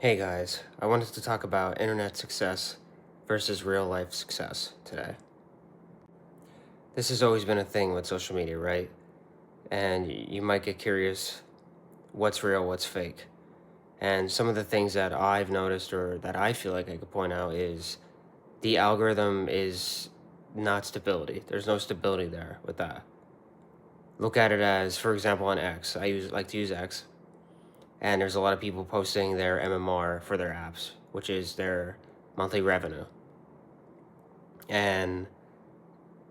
Hey guys, I wanted to talk about internet success versus real life success today. This has always been a thing with social media, right? And you might get curious what's real, what's fake. And some of the things that I've noticed or that I feel like I could point out is the algorithm is not stability. There's no stability there with that. Look at it as, for example, on X. Like to use X, and there's a lot of people posting their MMR for their apps, which is their monthly revenue. And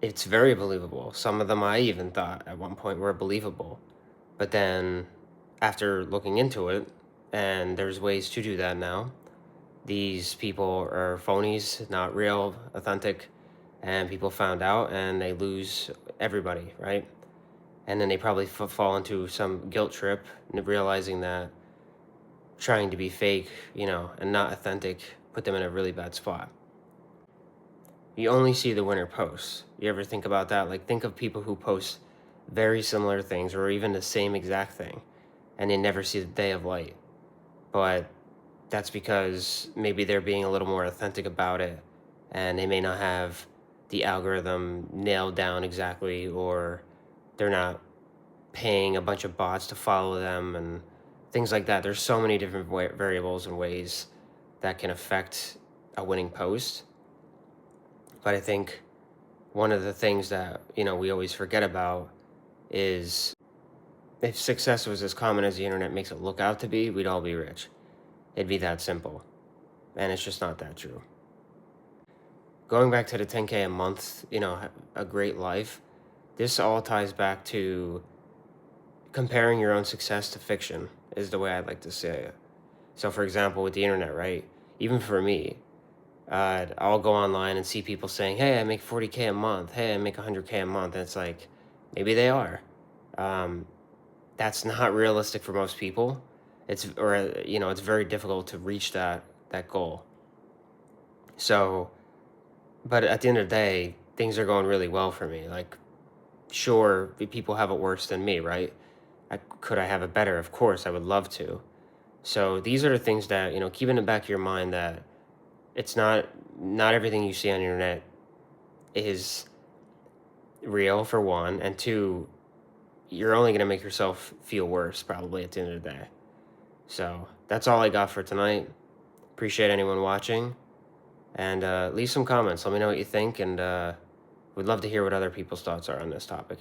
it's very believable. Some of them I even thought at one point were believable. But then after looking into it, and there's ways to do that now, these people are phonies, not real, authentic, and people found out and they lose everybody, right? And then they probably fall into some guilt trip, realizing that trying to be fake, and not authentic put them in a really bad spot. You only see the winner posts. You ever think about that? Like, think of people who post very similar things or even the same exact thing, and they never see the day of light. But that's because maybe they're being a little more authentic about it, and they may not have the algorithm nailed down exactly, or they're not paying a bunch of bots to follow them and things like that. There's so many different variables and ways that can affect a winning post. But I think one of the things that we always forget about is if success was as common as the internet makes it look out to be, we'd all be rich. It'd be that simple, and it's just not that true. Going back to the 10K a month, a great life, this all ties back to comparing your own success to fiction, is the way I'd like to say it. So for example, with the internet, right, even for me, I'll go online and see people saying, "Hey, I make 40K a month. Hey, I make 100K a month." And it's like, maybe they are. Um, that's not realistic for most people. It's very difficult to reach that goal. So, but at the end of the day, things are going really well for me. Like, sure, people have it worse than me, right? Could I have it better? Of course, I would love to. So these are the things that keep in the back of your mind that it's not everything you see on the internet is real, for one, and two, you're only going to make yourself feel worse probably at the end of the day. So that's all I got for tonight. Appreciate anyone watching, and leave some comments. Let me know what you think, and would love to hear what other people's thoughts are on this topic.